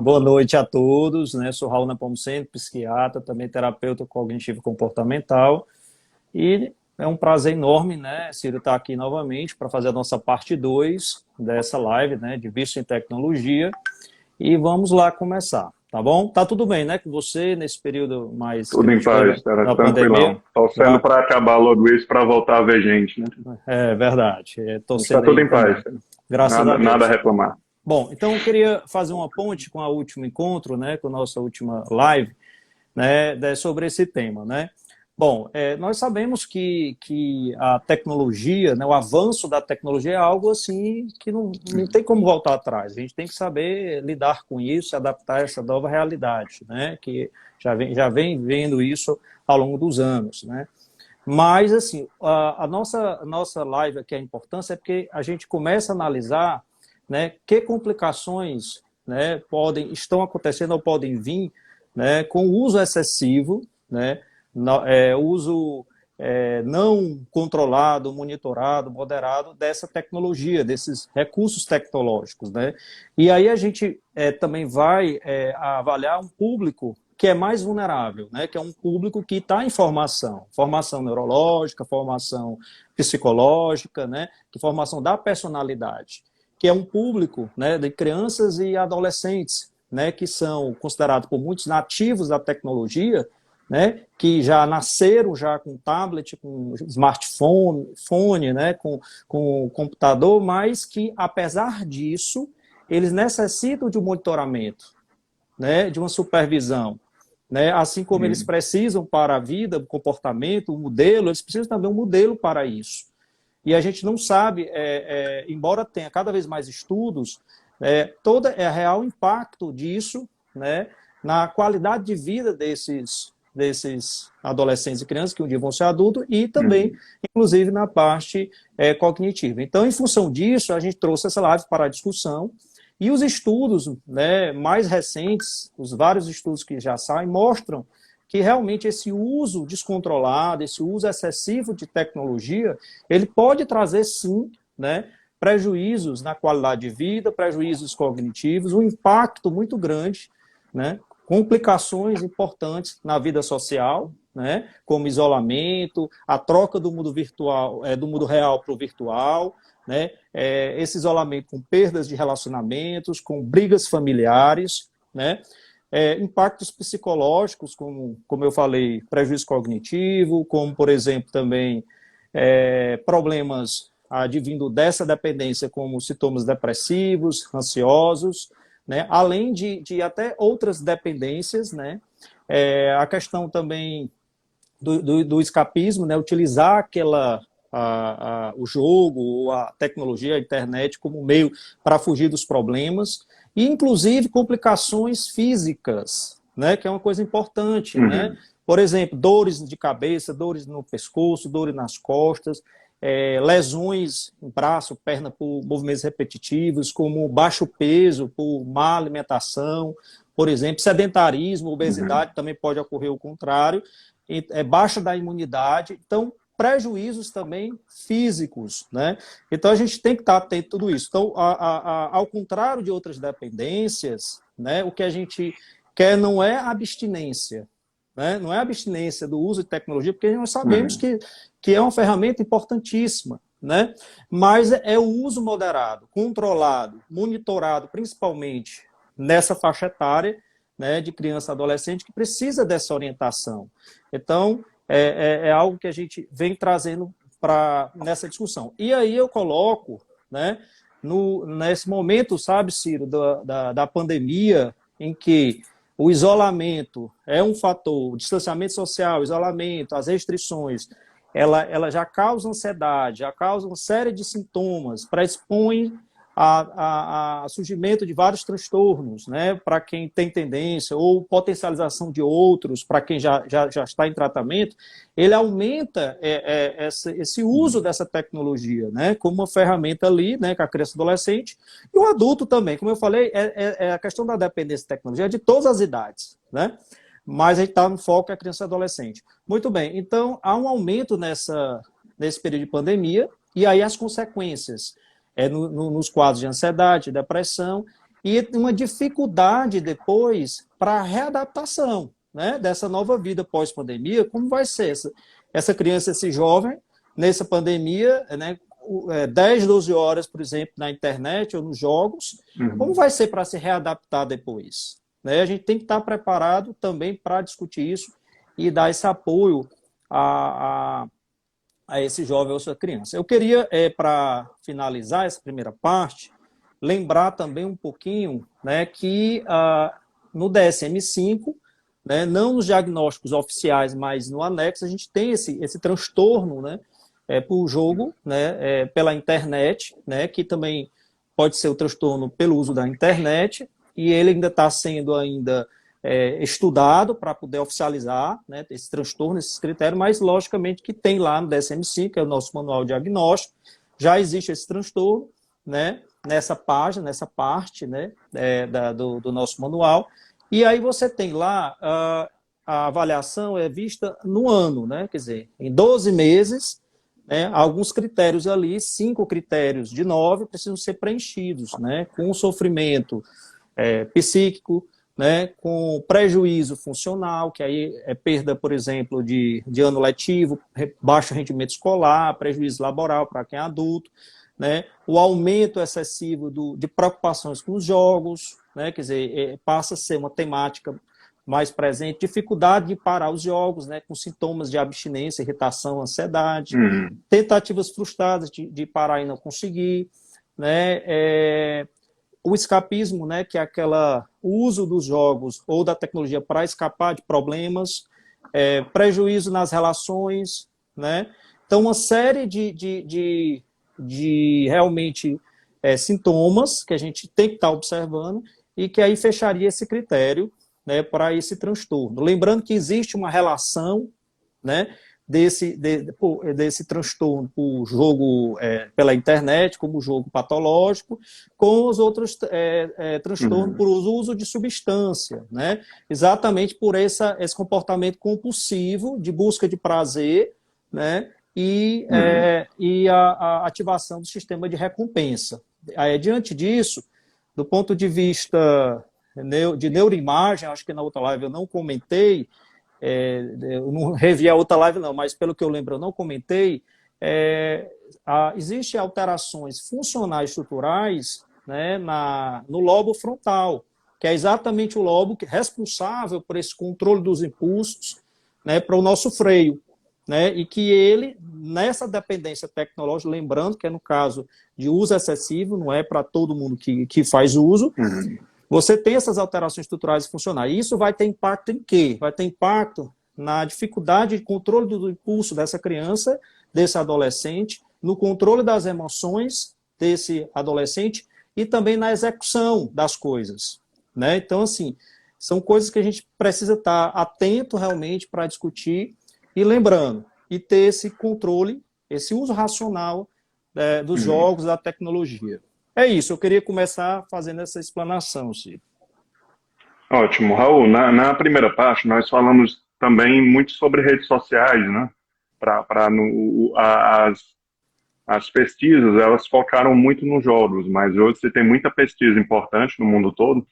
Boa noite a todos, né? Sou Raul Nepomuceno, psiquiatra, também terapeuta cognitivo comportamental. E é um prazer enorme, né, Ciro, estar aqui novamente para fazer a nossa parte 2 dessa live, né, de vício em tecnologia. E vamos lá começar, tá bom? Tá tudo bem, né, com você nesse período mais que Tudo a em gente teve paz, cara, na pandemia? tranquilão. Torcendo Gra- para acabar logo isso, para voltar a ver gente, né? É verdade, Mas tá torcendo tudo aí em paz, também. cara. Graças a Nada a Deus. reclamar. Bom, então eu queria fazer uma ponte com o último encontro, né, com a nossa última live, né, sobre esse tema, né? Bom, nós sabemos que a tecnologia, né, o avanço da tecnologia é algo assim que não tem como voltar atrás. A gente tem que saber lidar com isso, se adaptar a essa nova realidade, né? Que já vem vendo isso ao longo dos anos, né? Mas, assim, a nossa live aqui, a importância é porque a gente começa a analisar, né, que complicações, né, estão acontecendo ou podem vir, né, com o uso excessivo, né, uso não controlado, monitorado, moderado dessa tecnologia, desses recursos tecnológicos, né? E aí a gente também vai avaliar um público que é mais vulnerável, né? Que é um público que está em formação neurológica, formação psicológica, né? Que formação da personalidade, que é um público, né, de crianças e adolescentes, né, que são considerados por muitos nativos da tecnologia, né, que já nasceram já com tablet, com smartphone, né, com computador, mas que, apesar disso, eles necessitam de um monitoramento, né, de uma supervisão, né, assim como eles Hum. precisam para a vida, o comportamento, o modelo, eles precisam também de um modelo para isso. E a gente não sabe, embora tenha cada vez mais estudos, todo é real impacto disso, né, na qualidade de vida desses adolescentes e crianças que um dia vão ser adultos e também, Uhum. inclusive, na parte cognitiva. Então, em função disso, a gente trouxe essa live para a discussão e os estudos, né, mais recentes, os vários estudos que já saem, mostram que realmente esse uso descontrolado, esse uso excessivo de tecnologia, ele pode trazer, sim, né, prejuízos na qualidade de vida, prejuízos cognitivos, um impacto muito grande, né, complicações importantes na vida social, né, como isolamento, a troca do mundo virtual, do mundo real para o virtual, né, esse isolamento com perdas de relacionamentos, com brigas familiares, né, impactos psicológicos, como eu falei, prejuízo cognitivo, como, por exemplo, também problemas advindo dessa dependência, como sintomas depressivos, ansiosos, né, além de até outras dependências, né, a questão também do escapismo, né, utilizar o jogo, ou a tecnologia, a internet como meio para fugir dos problemas, e inclusive complicações físicas, né, que é uma coisa importante, né? Uhum. Por exemplo, dores de cabeça, dores no pescoço, dores nas costas, lesões em braço, perna por movimentos repetitivos, como baixo peso por má alimentação, por exemplo, sedentarismo, Uhum. obesidade, também pode ocorrer o contrário, baixa da imunidade, então prejuízos também físicos, né? Então a gente tem que estar atento a tudo isso. Então, ao contrário de outras dependências, né, o que a gente quer não é abstinência, né? Não é abstinência do uso de tecnologia, porque nós sabemos Uhum. que é uma ferramenta importantíssima, né? Mas é o uso moderado, controlado, monitorado, principalmente nessa faixa etária, né, de criança e adolescente que precisa dessa orientação. Então, é algo que a gente vem trazendo nessa discussão. E aí eu coloco, né, nesse momento, sabe, Ciro, da pandemia, em que o isolamento é um fator, o distanciamento social, o isolamento, as restrições, ela já causa ansiedade, já causa uma série de sintomas, predispõe a surgimento de vários transtornos, né, para quem tem tendência, ou potencialização de outros, para quem já está em tratamento, ele aumenta esse uso Uhum. dessa tecnologia, né, como uma ferramenta ali, né, com a criança e adolescente, e o adulto também, como eu falei, a questão da dependência da tecnologia é de todas as idades, né, mas a gente está no foco é a criança e adolescente. Muito bem, então há um aumento nesse período de pandemia, e aí as consequências nos quadros de ansiedade, depressão, e uma dificuldade depois para a readaptação, né, dessa nova vida pós-pandemia. Como vai ser essa criança, esse jovem, nessa pandemia, né, 10, 12 horas, por exemplo, na internet ou nos jogos, como vai ser para se readaptar depois? Né? A gente tem que estar preparado também para discutir isso e dar esse apoio a esse jovem ou essa criança. Eu queria, para finalizar essa primeira parte, lembrar também um pouquinho, né, que no DSM-5, né, não nos diagnósticos oficiais, mas no anexo, a gente tem esse transtorno, né, por jogo, né, pela internet, né, que também pode ser o transtorno pelo uso da internet, e ele ainda está sendo estudado para poder oficializar, né, esse transtorno, esses critérios, mas logicamente que tem lá no DSM-5, que é o nosso manual diagnóstico, já existe esse transtorno, né, nessa página, nessa parte, né, do nosso manual, e aí você tem lá a avaliação é vista no ano, né, quer dizer, em 12 meses, né, alguns critérios ali, 5 critérios de 9 precisam ser preenchidos, né, com sofrimento psíquico, né, com prejuízo funcional, que aí é perda, por exemplo, de ano letivo, baixo rendimento escolar, prejuízo laboral para quem é adulto, né, o aumento excessivo de preocupações com os jogos, né, quer dizer, passa a ser uma temática mais presente, dificuldade de parar os jogos, né, com sintomas de abstinência, irritação, ansiedade, tentativas frustradas de parar e não conseguir, né, o escapismo, né, que é o uso dos jogos ou da tecnologia para escapar de problemas, prejuízo nas relações, né, então uma série de realmente sintomas que a gente tem que estar observando e que aí fecharia esse critério, né, para esse transtorno. Lembrando que existe uma relação, né, desse transtorno por jogo pela internet, como jogo patológico, com os outros transtornos por uso de substância, né, exatamente por esse comportamento compulsivo de busca de prazer, né, e a ativação do sistema de recompensa. Diante disso, do ponto de vista de neuroimagem, acho que na outra live eu não comentei, eu não revi a outra live não, mas pelo que eu lembro eu não comentei, existem alterações funcionais estruturais, né, no lobo frontal, que é exatamente o lobo responsável por esse controle dos impulsos, né, para o nosso freio, né, e que ele, nessa dependência tecnológica, lembrando que é no caso de uso excessivo, não é para todo mundo que faz uso, você tem essas alterações estruturais e funcionais. E isso vai ter impacto em quê? Vai ter impacto na dificuldade de controle do impulso dessa criança, desse adolescente, no controle das emoções desse adolescente e também na execução das coisas, né? Então, assim, são coisas que a gente precisa estar atento realmente para discutir e lembrando, e ter esse controle, esse uso racional dos jogos, da tecnologia. É isso, eu queria começar fazendo essa explanação, Ciro. Ótimo. Raul, na primeira parte nós falamos também muito sobre redes sociais, né? As pesquisas, elas focaram muito nos jogos, mas hoje você tem muita pesquisa importante no mundo todo,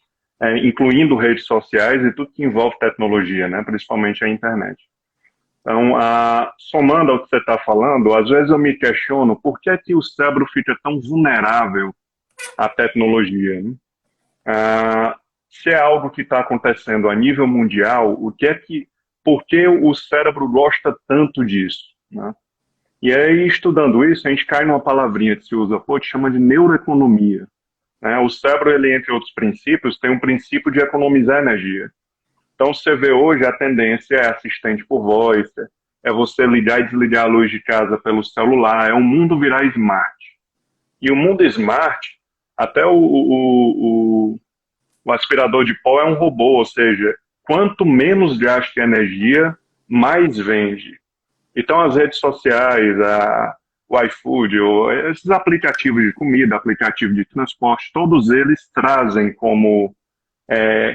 incluindo redes sociais e tudo que envolve tecnologia, né? Principalmente a internet. Então, somando ao que você está falando, às vezes eu me questiono por que é que o cérebro fica tão vulnerável à tecnologia, né? Se é algo que está acontecendo a nível mundial, por que o cérebro gosta tanto disso, né? E aí, estudando isso, a gente cai numa palavrinha que se usa pouco, que chama de neuroeconomia, né? O cérebro, ele, entre outros princípios, tem um princípio de economizar energia. Então, você vê hoje, a tendência é assistente por voz, é você ligar e desligar a luz de casa pelo celular, é o mundo virar smart. E o mundo smart, até o aspirador de pó é um robô, ou seja, quanto menos gasta energia, mais vende. Então, as redes sociais, o iFood, esses aplicativos de comida, aplicativos de transporte, todos eles trazem como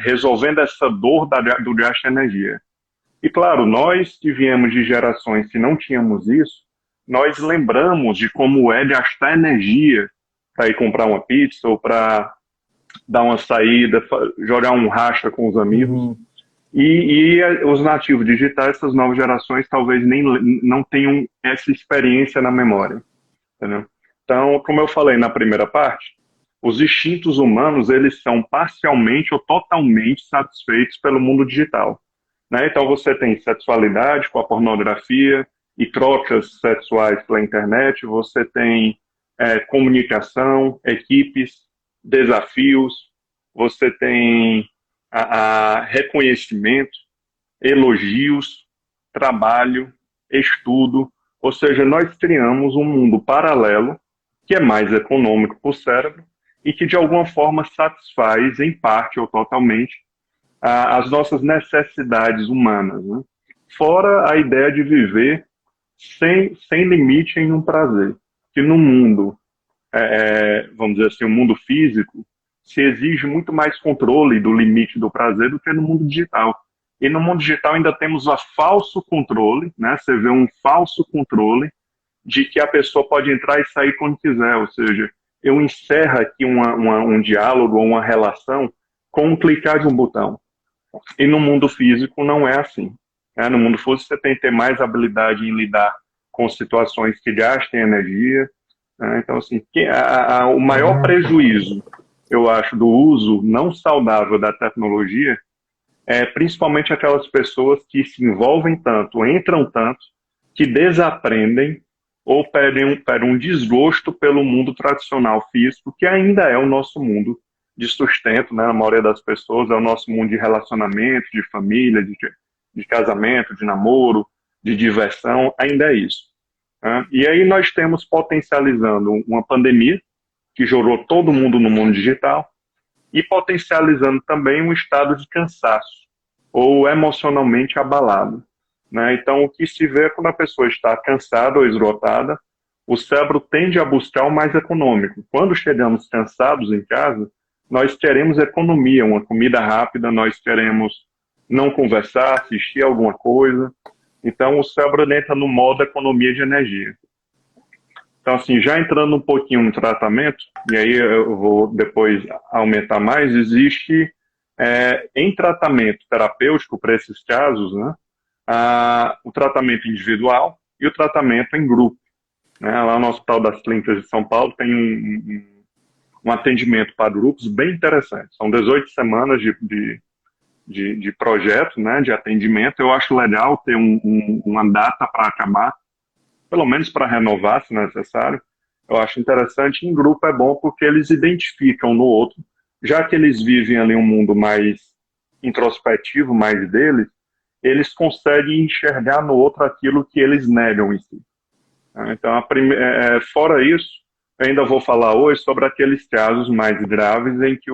resolvendo essa dor do gasto de energia. E claro, nós que viemos de gerações que não tínhamos isso, nós lembramos de como é gastar energia para ir comprar uma pizza ou para dar uma saída, jogar um racha com os amigos. Uhum. E os nativos digitais, essas novas gerações, talvez nem não tenham essa experiência na memória. Entendeu? Então, como eu falei na primeira parte, os instintos humanos, eles são parcialmente ou totalmente satisfeitos pelo mundo digital. Né? Então, você tem sexualidade com a pornografia e trocas sexuais pela internet, você tem comunicação, equipes, desafios, você tem a reconhecimento, elogios, trabalho, estudo, ou seja, nós criamos um mundo paralelo que é mais econômico para o cérebro e que de alguma forma satisfaz, em parte ou totalmente, as nossas necessidades humanas. Né? Fora a ideia de viver sem limite em um prazer, que no mundo, vamos dizer assim, o mundo físico, se exige muito mais controle do limite do prazer do que no mundo digital. E no mundo digital ainda temos a falso controle, né? Você vê um falso controle de que a pessoa pode entrar e sair quando quiser, ou seja, eu encerro aqui um diálogo ou uma relação com um clicar de um botão. E no mundo físico não é assim. Né? No mundo físico você tem que ter mais habilidade em lidar com situações que gastem energia. Né? Então, assim, o maior prejuízo, eu acho, do uso não saudável da tecnologia é principalmente aquelas pessoas que se envolvem tanto, entram tanto, que desaprendem ou pedem um desgosto pelo mundo tradicional físico, que ainda é o nosso mundo de sustento, né? A maioria das pessoas é o nosso mundo de relacionamento, de família, de casamento, de namoro, de diversão, ainda é isso. Né? E aí nós temos potencializando uma pandemia que jogou todo mundo no mundo digital e potencializando também um estado de cansaço ou emocionalmente abalado. Né? Então, o que se vê é quando a pessoa está cansada ou esgotada, o cérebro tende a buscar o mais econômico. Quando chegamos cansados em casa, nós queremos economia, uma comida rápida, nós queremos não conversar, assistir alguma coisa. Então, o cérebro entra no modo economia de energia. Então, assim, já entrando um pouquinho no tratamento, e aí eu vou depois aumentar mais, existe em tratamento terapêutico para esses casos, né, o tratamento individual e o tratamento em grupo. Né? Lá no Hospital das Clínicas de São Paulo tem um atendimento para grupos bem interessante. São 18 semanas de projeto, né, de atendimento. Eu acho legal ter uma data para acabar, pelo menos para renovar, se necessário. Eu acho interessante. Em grupo é bom porque eles identificam no outro, já que eles vivem ali um mundo mais introspectivo, mais deles, eles conseguem enxergar no outro aquilo que eles negam em si. Então, fora isso, eu ainda vou falar hoje sobre aqueles casos mais graves em que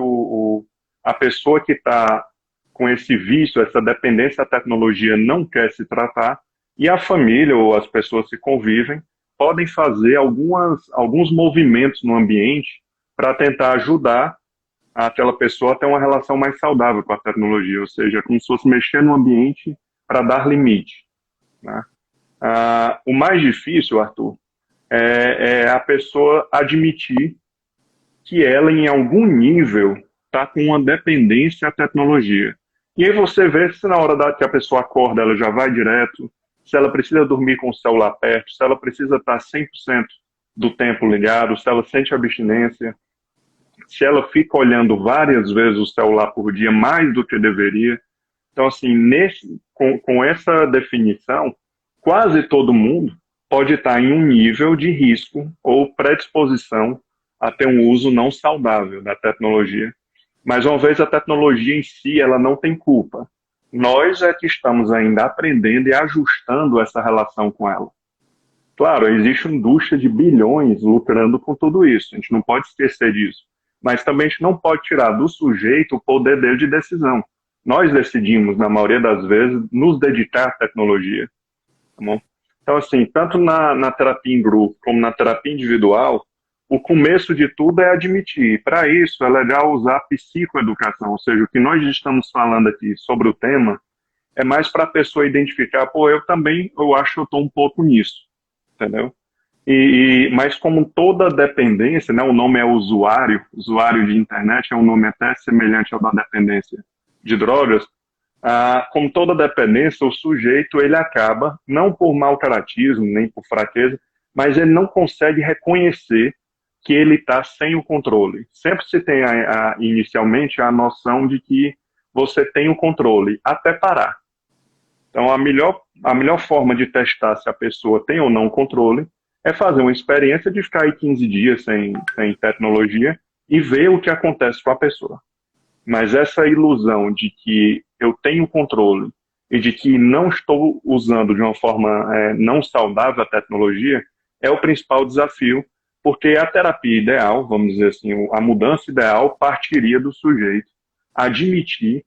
a pessoa que está com esse vício, essa dependência à tecnologia não quer se tratar, e a família ou as pessoas que convivem podem fazer alguns movimentos no ambiente para tentar ajudar aquela pessoa a ter uma relação mais saudável com a tecnologia, ou seja, como se fosse mexer no ambiente para dar limite. Né? O mais difícil, Arthur, é a pessoa admitir que ela, em algum nível, está com uma dependência à tecnologia. E aí você vê se na hora que a pessoa acorda, ela já vai direto, se ela precisa dormir com o celular perto, se ela precisa estar 100% do tempo ligado, se ela sente abstinência, se ela fica olhando várias vezes o celular por dia, mais do que deveria. Então, assim, com essa definição, quase todo mundo pode estar em um nível de risco ou predisposição a ter um uso não saudável da tecnologia. Mas uma vez a tecnologia em si, ela não tem culpa. Nós é que estamos ainda aprendendo e ajustando essa relação com ela. Claro, existe uma indústria de bilhões lucrando com tudo isso, a gente não pode esquecer disso. Mas também a gente não pode tirar do sujeito o poder dele de decisão. Nós decidimos, na maioria das vezes, nos dedicar à tecnologia. Tá bom? Então, assim, tanto na terapia em grupo como na terapia individual, o começo de tudo é admitir. Para isso, é legal usar a psicoeducação, ou seja, o que nós estamos falando aqui sobre o tema é mais para a pessoa identificar, eu acho que eu estou um pouco nisso, entendeu? Mas como toda dependência, né, o nome é usuário de internet é um nome até semelhante ao da dependência de drogas, como toda dependência, o sujeito ele acaba, não por mau caratismo, nem por fraqueza, mas ele não consegue reconhecer que ele está sem o controle. Sempre se tem inicialmente a noção de que você tem o controle, até parar. Então, a melhor forma de testar se a pessoa tem ou não controle é fazer uma experiência de ficar aí 15 dias sem tecnologia e ver o que acontece com a pessoa. Mas essa ilusão de que eu tenho controle e de que não estou usando de uma forma não saudável a tecnologia é o principal desafio, porque a terapia ideal, vamos dizer assim, a mudança ideal partiria do sujeito admitir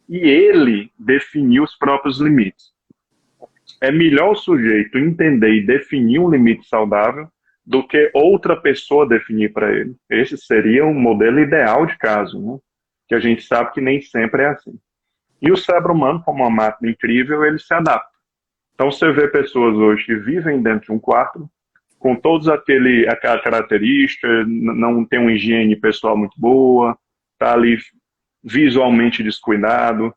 e ele definir os próprios limites. É melhor o sujeito entender e definir um limite saudável do que outra pessoa definir para ele. Esse seria um modelo ideal de caso, né? Que a gente sabe que nem sempre é assim. E o cérebro humano, como uma máquina incrível, ele se adapta. Então você vê pessoas hoje que vivem dentro de um quarto, com todas aquela característica, não tem uma higiene pessoal muito boa, está ali visualmente descuidado,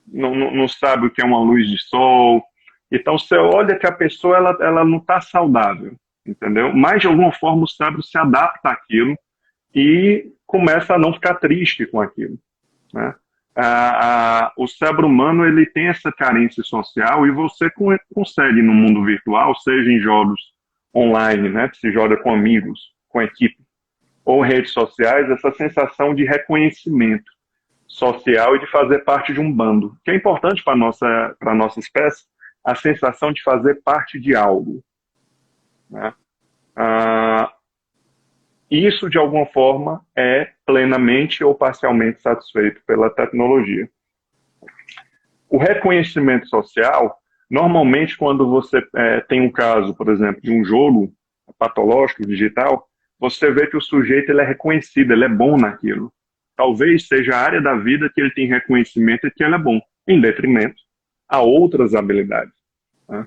não sabe o que é uma luz de sol. Então você olha que a pessoa ela não está saudável, entendeu? Mas de alguma forma o cérebro se adapta àquilo e começa a não ficar triste com aquilo, né? O cérebro humano ele tem essa carência social e você consegue no mundo virtual, seja em jogos online, né, que se joga com amigos, com equipe, ou redes sociais, essa sensação de reconhecimento social e de fazer parte de um bando, que é importante para a nossa espécie, a sensação de fazer parte de algo, né? Isso, de alguma forma, é plenamente ou parcialmente satisfeito pela tecnologia. O reconhecimento social, normalmente, quando você tem um caso, por exemplo, de um jogo patológico digital, você vê que o sujeito ele é reconhecido, ele é bom naquilo. Talvez seja a área da vida que ele tem reconhecimento e que ele é bom, em detrimento a outras habilidades, né?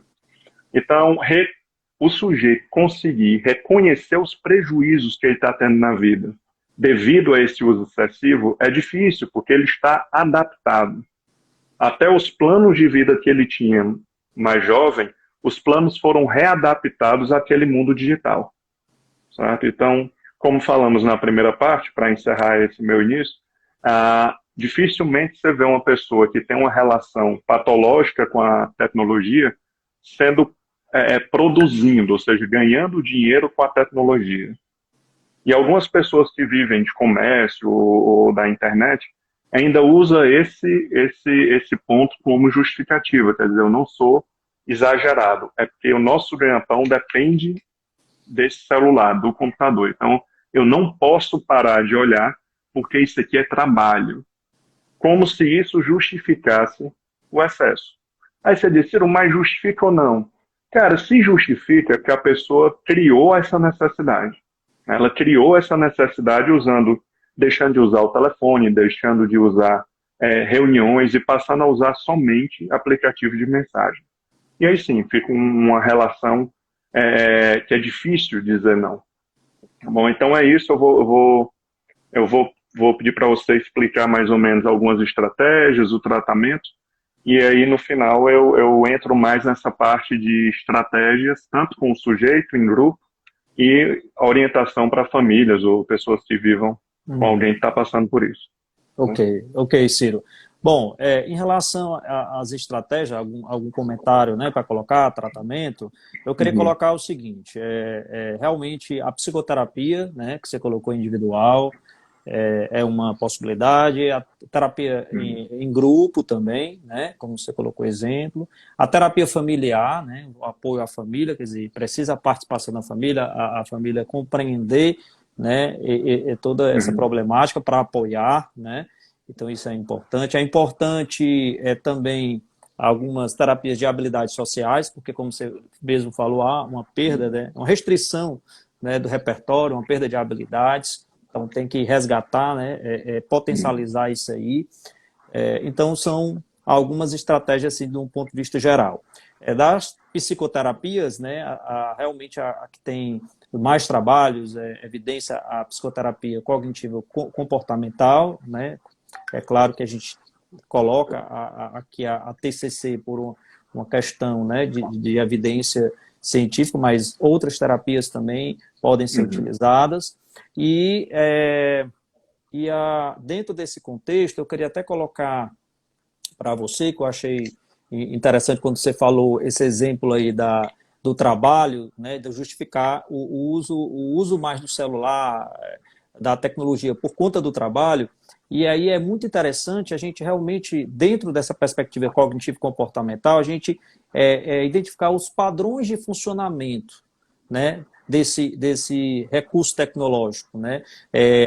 Então, o sujeito conseguir reconhecer os prejuízos que ele está tendo na vida devido a esse uso excessivo é difícil, porque ele está adaptado. Até os planos de vida que ele tinha mais jovem, os planos foram readaptados àquele mundo digital, certo? Então, como falamos na primeira parte, para encerrar esse meu início, dificilmente você vê uma pessoa que tem uma relação patológica com a tecnologia sendo produzindo, ou seja, ganhando dinheiro com a tecnologia. E algumas pessoas que vivem de comércio ou da internet ainda usam esse ponto como justificativa, quer dizer, eu não sou exagerado, é porque o nosso ganha-pão depende desse celular, do computador. Então, eu não posso parar de olhar porque isso aqui é trabalho. Como se isso justificasse o excesso. Aí você diz, Ciro, mas justifica ou não? Cara, se justifica que a pessoa criou essa necessidade. Ela criou essa necessidade deixando de usar o telefone, deixando de usar reuniões e passando a usar somente aplicativo de mensagem. E aí sim, fica uma relação que é difícil dizer não. Tá bom, então é isso, eu vou pedir para você explicar mais ou menos algumas estratégias, o tratamento, e aí no final eu entro mais nessa parte de estratégias, tanto com o sujeito, em grupo, e orientação para famílias ou pessoas que vivam com alguém que está passando por isso. Ok, Ciro. Bom, em relação às estratégias, algum comentário, né, para colocar, tratamento, eu queria colocar o seguinte, realmente a psicoterapia, né, que você colocou individual, é uma possibilidade, a terapia em grupo também, né, como você colocou exemplo, a terapia familiar, né, o apoio à família, quer dizer, precisa a participação da família, a família compreender, né, toda essa problemática para apoiar, né, então isso é importante. É importante também algumas terapias de habilidades sociais, porque como você mesmo falou, há uma perda, né, uma restrição, né, do repertório, uma perda de habilidades. Então tem que resgatar, né, potencializar isso aí. Então são algumas estratégias assim, de um ponto de vista geral. das psicoterapias, né, realmente a que tem mais trabalhos, evidência a psicoterapia cognitivo comportamental, né, é claro que a gente coloca aqui a TCC por uma questão, né, de evidência científica, mas outras terapias também podem ser utilizadas. E dentro desse contexto, eu queria até colocar para você, que eu achei interessante quando você falou esse exemplo aí do trabalho, né, de justificar o uso mais do celular, da tecnologia por conta do trabalho. E aí é muito interessante a gente realmente, dentro dessa perspectiva cognitivo-comportamental, a gente identificar os padrões de funcionamento, né, desse recurso tecnológico, né,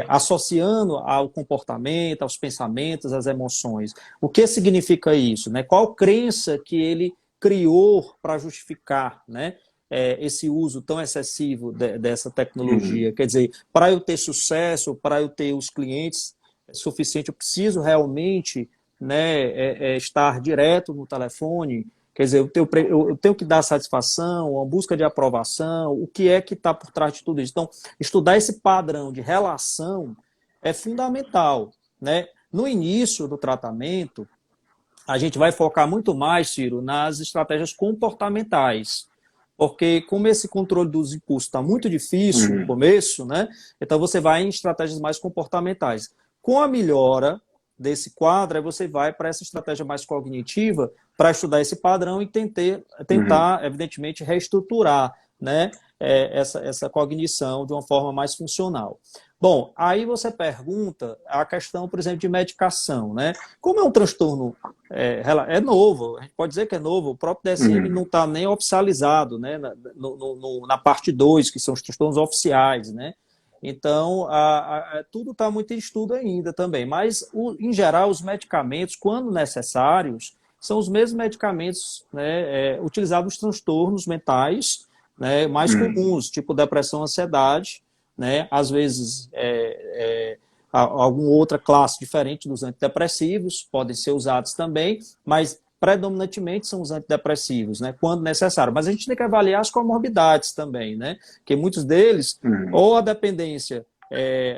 associando ao comportamento, aos pensamentos, às emoções. O que significa isso? Né? Qual crença que ele criou para justificar, né, esse uso tão excessivo dessa tecnologia? Quer dizer, para eu ter sucesso, para eu ter os clientes suficientes, eu preciso realmente, né, estar direto no telefone. Quer dizer, eu tenho que dar satisfação, uma busca de aprovação, o que é que está por trás de tudo isso. Então, estudar esse padrão de relação é fundamental, né? No início do tratamento, a gente vai focar muito mais, Ciro, nas estratégias comportamentais, porque como esse controle dos impulsos está muito difícil no começo, né? Então você vai em estratégias mais comportamentais. Com a melhora desse quadro, aí você vai para essa estratégia mais cognitiva para estudar esse padrão e tentar evidentemente, reestruturar, né, essa cognição de uma forma mais funcional. Bom, aí você pergunta a questão, por exemplo, de medicação, né? Como é um transtorno novo, a gente pode dizer que é novo, o próprio DSM não está nem oficializado, né, na parte 2, que são os transtornos oficiais, né? Então, tudo está muito em estudo ainda também, mas, em geral, os medicamentos, quando necessários, são os mesmos medicamentos, né, utilizados nos transtornos mentais, né, mais comuns, tipo depressão, ansiedade, né, às vezes alguma outra classe diferente dos antidepressivos podem ser usados também, mas predominantemente são os antidepressivos, né, quando necessário. Mas a gente tem que avaliar as comorbidades também, né, porque muitos deles, ou a dependência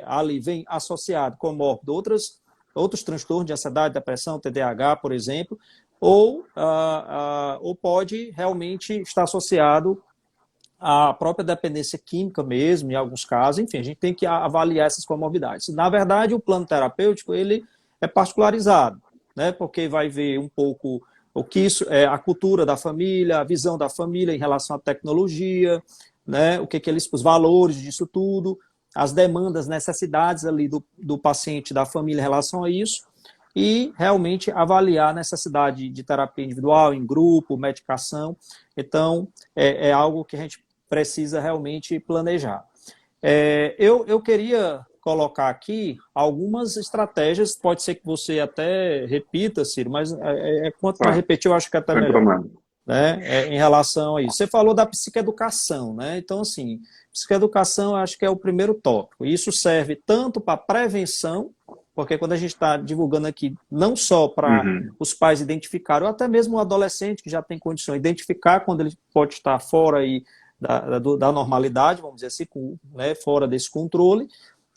ali vem associado com outros transtornos de ansiedade, depressão, TDAH, por exemplo, ou pode realmente estar associado à própria dependência química mesmo, em alguns casos. Enfim, a gente tem que avaliar essas comorbidades. Na verdade, o plano terapêutico ele é particularizado, né, porque vai ver um pouco o que isso é a cultura da família, a visão da família em relação à tecnologia, né, os valores disso tudo, as demandas, necessidades ali do paciente, da família em relação a isso, e realmente avaliar a necessidade de terapia individual, em grupo, medicação. Então, é algo que a gente precisa realmente planejar. Eu queria colocar aqui algumas estratégias, pode ser que você até repita, Ciro, mas quanto para repetir, eu acho que é até melhor. Né, em relação a isso. Você falou da psicoeducação, né? Então, assim, psicoeducação eu acho que é o primeiro tópico. Isso serve tanto para prevenção, porque quando a gente está divulgando aqui, não só para os pais identificarem, ou até mesmo o adolescente que já tem condição de identificar quando ele pode estar fora aí da normalidade, vamos dizer assim, né, fora desse controle,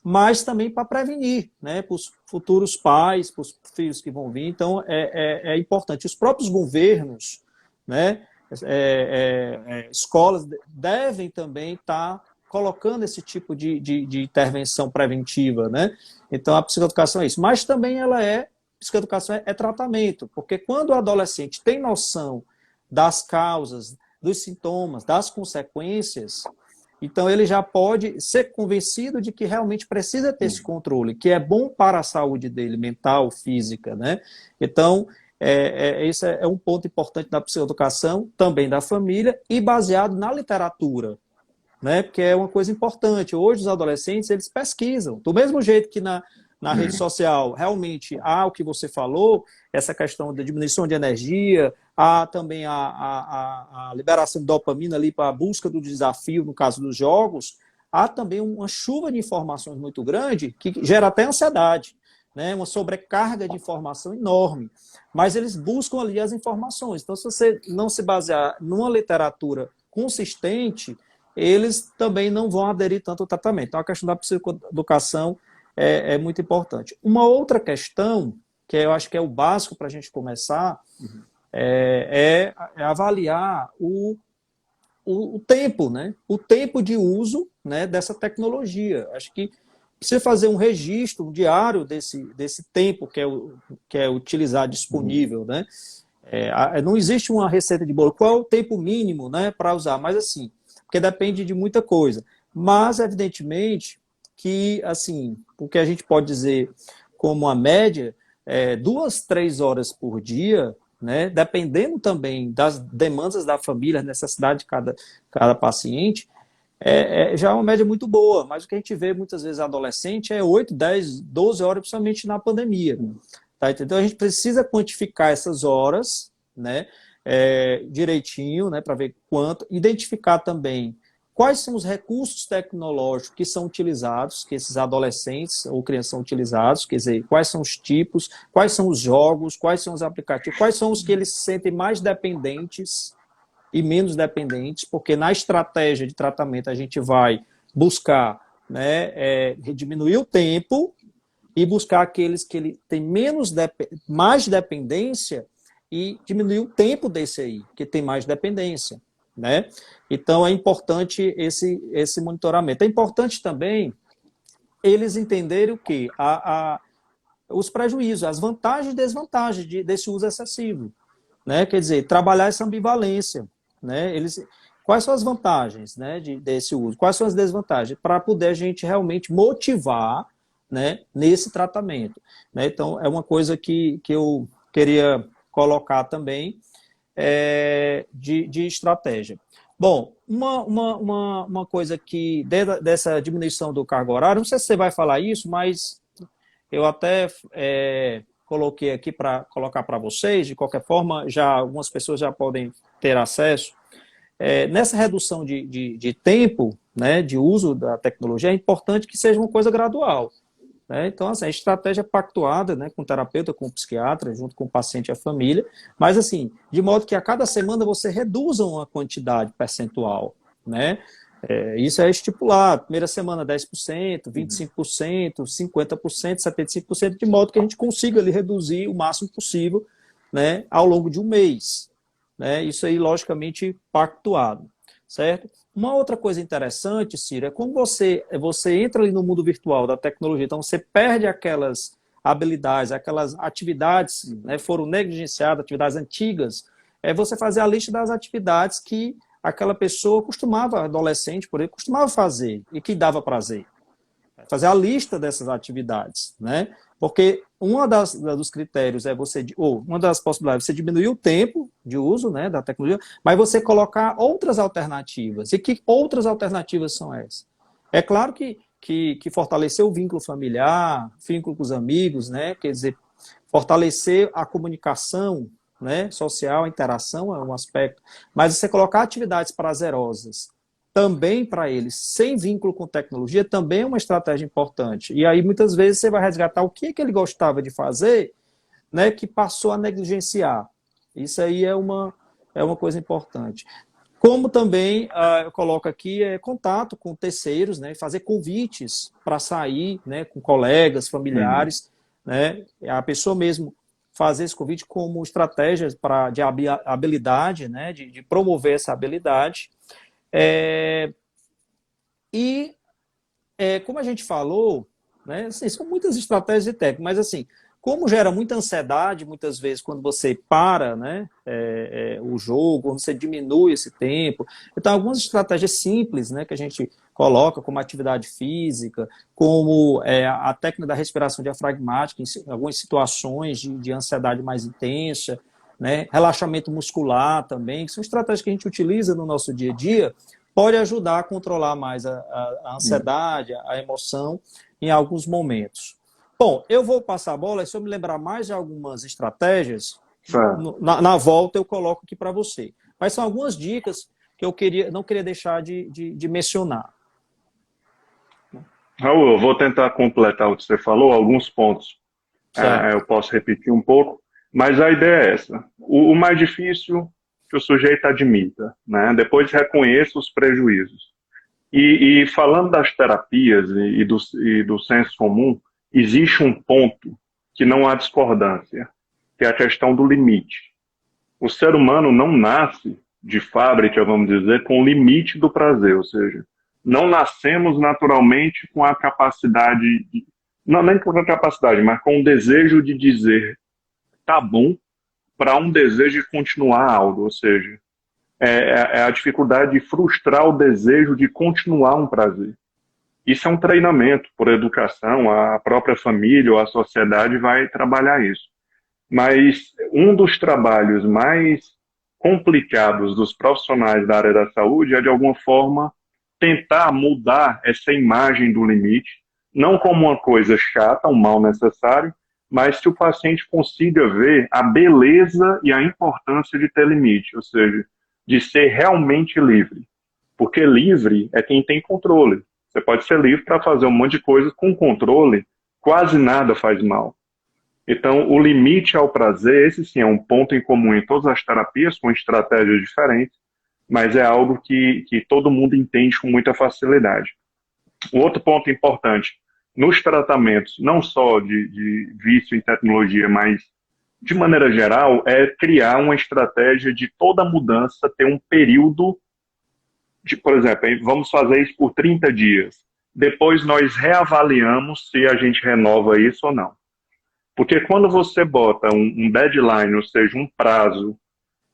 mas também para prevenir, né, para os futuros pais, para os filhos que vão vir. Então, é importante. Os próprios governos, né, escolas devem também estar colocando esse tipo de intervenção preventiva, né? Então, a psicoeducação é isso. Mas também psicoeducação é tratamento, porque quando o adolescente tem noção das causas, dos sintomas, das consequências, então ele já pode ser convencido de que realmente precisa ter esse controle, que é bom para a saúde dele, mental, física, né? Então, esse é um ponto importante da psicoeducação, também da família, e baseado na literatura, né? Porque é uma coisa importante. Hoje os adolescentes, eles pesquisam. Do mesmo jeito que na rede social, realmente há o que você falou, essa questão da diminuição de energia, há também a liberação de dopamina ali para a busca do desafio, no caso dos jogos, há também uma chuva de informações muito grande que gera até ansiedade. né, uma sobrecarga de informação enorme, mas eles buscam ali as informações. Então, se você não se basear numa literatura consistente, eles também não vão aderir tanto ao tratamento. Então, a questão da psicoeducação é muito importante. Uma outra questão, que eu acho que é o básico para a gente começar, é avaliar o tempo, né? O tempo de uso, né, dessa tecnologia. Acho que precisa fazer um registro diário desse tempo que é utilizado, disponível, né? Não existe uma receita de bolo. Qual é o tempo mínimo, né, para usar? Mas assim, porque depende de muita coisa. Mas, evidentemente, que assim, o que a gente pode dizer como a média, 2, 3 horas por dia, né, dependendo também das demandas da família, necessidade de cada paciente, já é uma média muito boa, mas o que a gente vê muitas vezes adolescente é 8, 10, 12 horas, principalmente na pandemia. Tá? Então a gente precisa quantificar essas horas, né, direitinho, né, para ver quanto, identificar também quais são os recursos tecnológicos que são utilizados, que esses adolescentes ou crianças são utilizados, quer dizer, quais são os tipos, quais são os jogos, quais são os aplicativos, quais são os que eles se sentem mais dependentes e menos dependentes, porque na estratégia de tratamento a gente vai buscar, né, diminuir o tempo e buscar aqueles que ele tem mais dependência e diminuir o tempo desse aí, que tem mais dependência, né? Então é importante esse monitoramento. É importante também eles entenderem o quê? Os prejuízos, as vantagens e desvantagens desse uso excessivo, né? Quer dizer, trabalhar essa ambivalência, né? Quais são as vantagens, né, desse uso? Quais são as desvantagens? Para poder a gente realmente motivar, né, nesse tratamento, né? Então, é uma coisa que eu queria colocar também de estratégia. Bom, uma coisa que, dessa diminuição do cargo horário, não sei se você vai falar isso, mas eu até coloquei aqui para colocar para vocês, de qualquer forma, algumas pessoas já podem ter acesso. Nessa redução de tempo, né, de uso da tecnologia, é importante que seja uma coisa gradual. Né? Então, assim, a estratégia pactuada, né, com o terapeuta, com o psiquiatra, junto com o paciente e a família, mas assim, de modo que a cada semana você reduza uma quantidade percentual, né? Isso é estipulado, primeira semana 10%, 25%, 50%, 75%, de modo que a gente consiga ali reduzir o máximo possível, né, ao longo de um mês. Né? Isso aí, logicamente, pactuado, certo? Uma outra coisa interessante, Ciro, é como você entra ali no mundo virtual da tecnologia, então você perde aquelas habilidades, aquelas atividades, né, foram negligenciadas, atividades antigas, você fazer a lista das atividades que aquela pessoa costumava, adolescente, por exemplo, costumava fazer e que dava prazer. Fazer a lista dessas atividades, né? Porque dos critérios uma das possibilidades é você diminuir o tempo de uso, né, da tecnologia, mas você colocar outras alternativas. E que outras alternativas são essas? É claro que fortalecer o vínculo familiar, vínculo com os amigos, né, quer dizer, fortalecer a comunicação, né, social, a interação é um aspecto, mas você colocar atividades prazerosas também para eles, sem vínculo com tecnologia, também é uma estratégia importante. E aí, muitas vezes, você vai resgatar o que ele gostava de fazer, né, que passou a negligenciar. Isso aí é uma coisa importante. Como também, eu coloco aqui, contato com terceiros, né, fazer convites para sair, né, com colegas, familiares, né, a pessoa mesmo fazer esse convite como estratégia de habilidade, né, de promover essa habilidade. Como a gente falou, né, assim, são muitas estratégias de técnica, mas assim, como gera muita ansiedade, muitas vezes, quando você para, né, o jogo, quando você diminui esse tempo, então algumas estratégias simples, né, que a gente coloca, como atividade física, como a técnica da respiração diafragmática, em algumas situações de ansiedade mais intensa, né, relaxamento muscular também, que são estratégias que a gente utiliza no nosso dia a dia, pode ajudar a controlar mais a ansiedade, a emoção em alguns momentos. Bom, eu vou passar a bola, se eu me lembrar mais de algumas estratégias, na volta eu coloco aqui para você. Mas são algumas dicas que eu não queria deixar de mencionar. Raul, eu vou tentar completar o que você falou, alguns pontos. Certo. Eu posso repetir um pouco, mas a ideia é essa. O mais difícil que o sujeito admita, né? Depois reconheça os prejuízos. E falando das terapias e do senso comum, existe um ponto que não há discordância, que é a questão do limite. O ser humano não nasce de fábrica, vamos dizer, com o limite do prazer, ou seja, não nascemos naturalmente com a capacidade, não nem com a capacidade, mas com o desejo de dizer tá bom para um desejo de continuar algo, ou seja, é a dificuldade de frustrar o desejo de continuar um prazer. Isso é um treinamento por educação, a própria família ou a sociedade vai trabalhar isso. Mas um dos trabalhos mais complicados dos profissionais da área da saúde é, de alguma forma, tentar mudar essa imagem do limite, não como uma coisa chata, um mal necessário, mas que o paciente consiga ver a beleza e a importância de ter limite, ou seja, de ser realmente livre. Porque livre é quem tem controle. Você pode ser livre para fazer um monte de coisas com controle, quase nada faz mal. Então, o limite ao prazer, esse sim é um ponto em comum em todas as terapias, com estratégias diferentes, mas é algo que todo mundo entende com muita facilidade. O outro ponto importante, nos tratamentos, não só de vício em tecnologia, mas de maneira geral, é criar uma estratégia de toda mudança ter um período de, por exemplo, vamos fazer isso por 30 dias. Depois nós reavaliamos se a gente renova isso ou não. Porque quando você bota um deadline, ou seja, um prazo,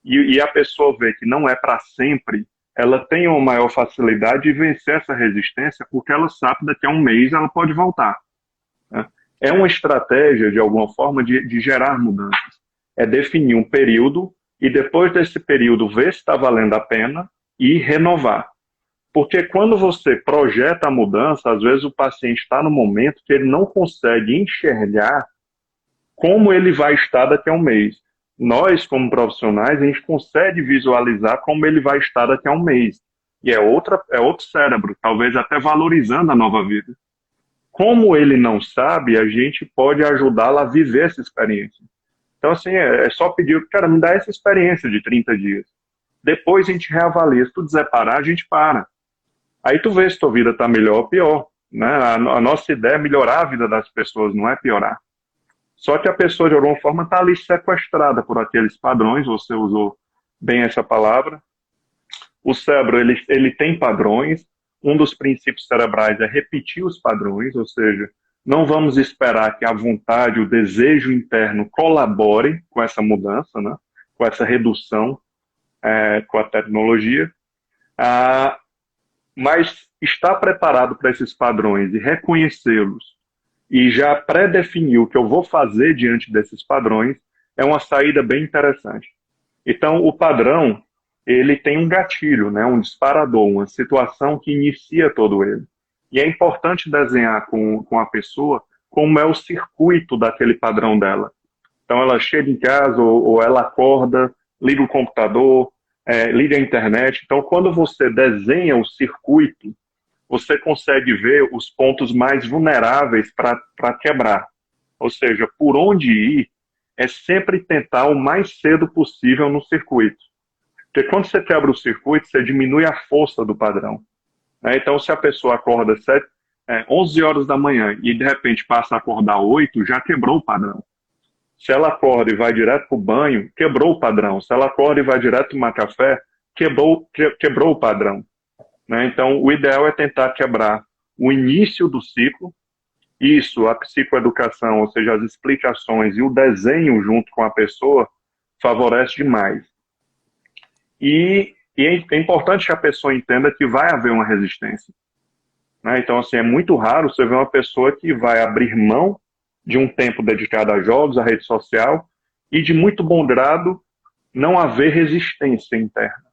e a pessoa vê que não é para sempre, ela tem uma maior facilidade de vencer essa resistência, porque ela sabe que daqui a um mês ela pode voltar. Né? É uma estratégia, de alguma forma, de gerar mudanças. É definir um período e depois desse período ver se está valendo a pena e renovar. Porque quando você projeta a mudança, às vezes o paciente está no momento que ele não consegue enxergar como ele vai estar daqui a um mês. Nós, como profissionais, a gente consegue visualizar como ele vai estar daqui a um mês. E é outro cérebro, talvez até valorizando a nova vida. Como ele não sabe, a gente pode ajudá-lo a viver essa experiência. Então, assim, é só pedir, cara, me dá essa experiência de 30 dias. Depois a gente reavalia. Se tu quiser parar, a gente para. Aí tu vê se tua vida está melhor ou pior. Né? A nossa ideia é melhorar a vida das pessoas, não é piorar. Só que a pessoa, de alguma forma, está ali sequestrada por aqueles padrões, você usou bem essa palavra. O cérebro, ele tem padrões. Um dos princípios cerebrais é repetir os padrões, ou seja, não vamos esperar que a vontade, o desejo interno colabore com essa mudança, né? Com essa redução com a tecnologia. Mas estar preparado para esses padrões e reconhecê-los e já pré-definir o que eu vou fazer diante desses padrões é uma saída bem interessante. Então, o padrão, ele tem um gatilho, né, um disparador, uma situação que inicia todo ele. E é importante desenhar com a pessoa como é o circuito daquele padrão dela. Então, ela chega em casa ou ela acorda, liga o computador, liga a internet. Então, quando você desenha o circuito, você consegue ver os pontos mais vulneráveis para quebrar. Ou seja, por onde ir é sempre tentar o mais cedo possível no circuito. Porque quando você quebra o circuito, você diminui a força do padrão. Então, se a pessoa acorda 11 horas da manhã e de repente passa a acordar 8, já quebrou o padrão. Se ela acorda e vai direto para o banho, quebrou o padrão. Se ela acorda e vai direto tomar café, quebrou o padrão. Então, o ideal é tentar quebrar o início do ciclo. Isso, a psicoeducação, ou seja, as explicações e o desenho junto com a pessoa, favorece demais. E é importante que a pessoa entenda que vai haver uma resistência. Então, assim, é muito raro você ver uma pessoa que vai abrir mão de um tempo dedicado a jogos, a rede social, e de muito bom grado não haver resistência interna.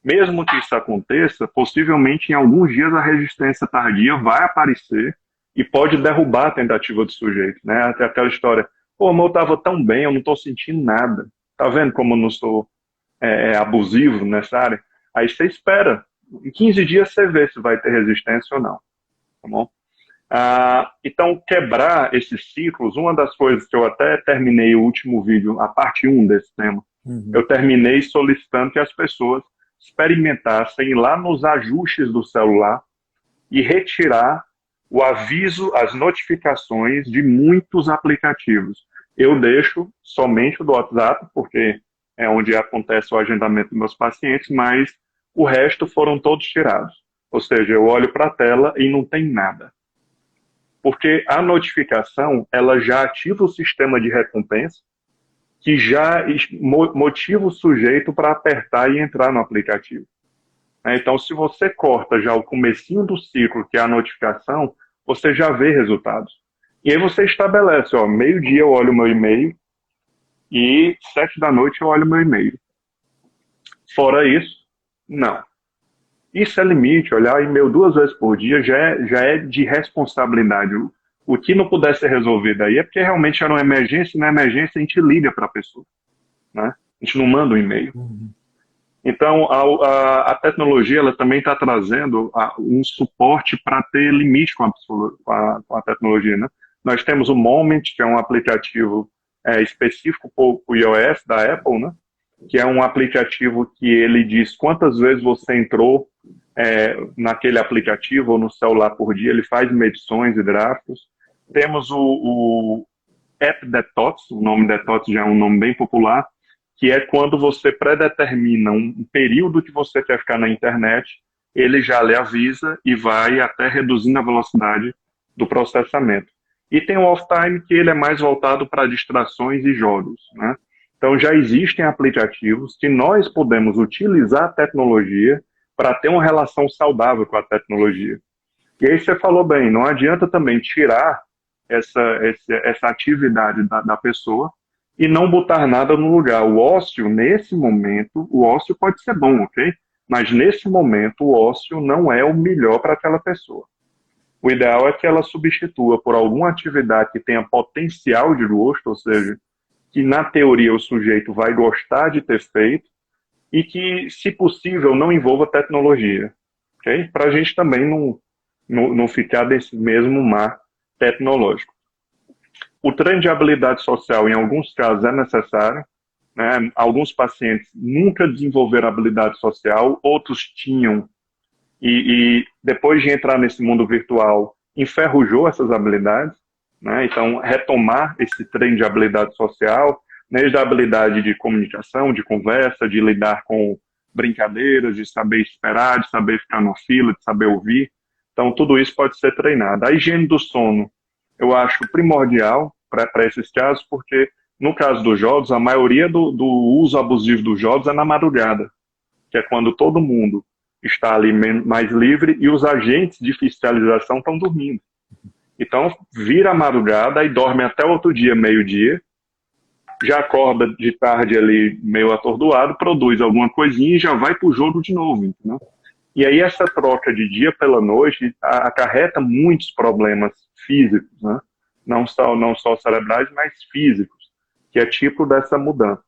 Mesmo que isso aconteça, possivelmente em alguns dias a resistência tardia vai aparecer e pode derrubar a tentativa do sujeito. Até aquela história, pô, mas eu estava tão bem, eu não estou sentindo nada. Tá vendo como eu não sou abusivo nessa área? Aí você espera. Em 15 dias você vê se vai ter resistência ou não. Tá bom? Então, quebrar esses ciclos, uma das coisas que eu até terminei o último vídeo, a parte 1 desse tema, eu terminei solicitando que as pessoas experimentassem ir lá nos ajustes do celular e retirar o aviso, as notificações de muitos aplicativos. Eu deixo somente o do WhatsApp, porque é onde acontece o agendamento dos meus pacientes, mas o resto foram todos tirados. Ou seja, eu olho para a tela e não tem nada. Porque a notificação, ela já ativa o sistema de recompensa, que já motiva o sujeito para apertar e entrar no aplicativo. Então, se você corta já o comecinho do ciclo, que é a notificação, você já vê resultados. E aí você estabelece, meio-dia eu olho o meu e-mail e 7 da noite eu olho o meu e-mail. Fora isso, não. Isso é limite, olhar e-mail 2 vezes por dia já é de responsabilidade. O que não puder ser resolvido aí é porque realmente era uma emergência, e na emergência a gente liga para a pessoa. Né? A gente não manda um e-mail. Então, a tecnologia ela também está trazendo um suporte para ter limite com a tecnologia. Né? Nós temos o Moment, que é um aplicativo específico para o iOS da Apple, né? Que é um aplicativo que ele diz quantas vezes você entrou naquele aplicativo ou no celular por dia, ele faz medições e gráficos. Temos o App Detox, o nome Detox já é um nome bem popular, que é quando você predetermina um período que você quer ficar na internet, ele já lhe avisa e vai até reduzindo a velocidade do processamento. E tem o Off-Time, que ele é mais voltado para distrações e jogos, né? Então já existem aplicativos que nós podemos utilizar a tecnologia para ter uma relação saudável com a tecnologia. E aí você falou bem, não adianta também tirar essa atividade da pessoa e não botar nada no lugar. O ócio, nesse momento, o ócio pode ser bom, ok? Mas nesse momento, o ócio não é o melhor para aquela pessoa. O ideal é que ela substitua por alguma atividade que tenha potencial de gosto, ou seja, que na teoria o sujeito vai gostar de ter feito e que, se possível, não envolva tecnologia, ok? Para a gente também não ficar desse mesmo mar tecnológico. O treino de habilidade social, em alguns casos, é necessário. Né? Alguns pacientes nunca desenvolveram habilidade social, outros tinham, e depois de entrar nesse mundo virtual, enferrujou essas habilidades. Né? Então, retomar esse treino de habilidade social, desde a habilidade de comunicação, de conversa, de lidar com brincadeiras, de saber esperar, de saber ficar na fila, de saber ouvir. Então, tudo isso pode ser treinado. A higiene do sono, eu acho primordial para esses casos, porque no caso dos jogos, a maioria do uso abusivo dos jogos é na madrugada, que é quando todo mundo está ali mais livre e os agentes de fiscalização estão dormindo. Então, vira a madrugada e dorme até outro dia, meio-dia, já acorda de tarde ali meio atordoado, produz alguma coisinha e já vai para o jogo de novo, entendeu? E aí essa troca de dia pela noite acarreta muitos problemas físicos, né? Não só cerebrais, mas físicos, que é tipo dessa mudança.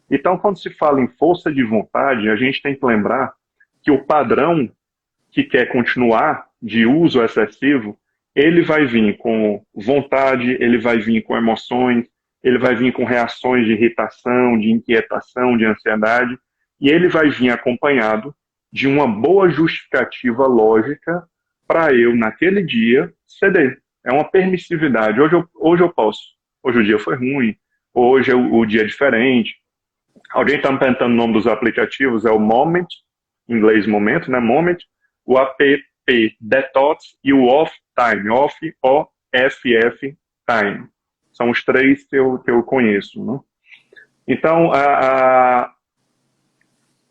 Então, quando se fala em força de vontade, a gente tem que lembrar que o padrão que quer continuar de uso excessivo, ele vai vir com vontade, ele vai vir com emoções, ele vai vir com reações de irritação, de inquietação, de ansiedade, e ele vai vir acompanhado de uma boa justificativa lógica para eu, naquele dia, ceder. É uma permissividade. Hoje eu posso. Hoje o dia foi ruim. Hoje o dia é diferente. Alguém está me perguntando o nome dos aplicativos. É o Moment, em inglês momento, né? Moment. O app Detox e o Off Time. Off, O-F-F, Time. São os três que eu conheço. Né? Então,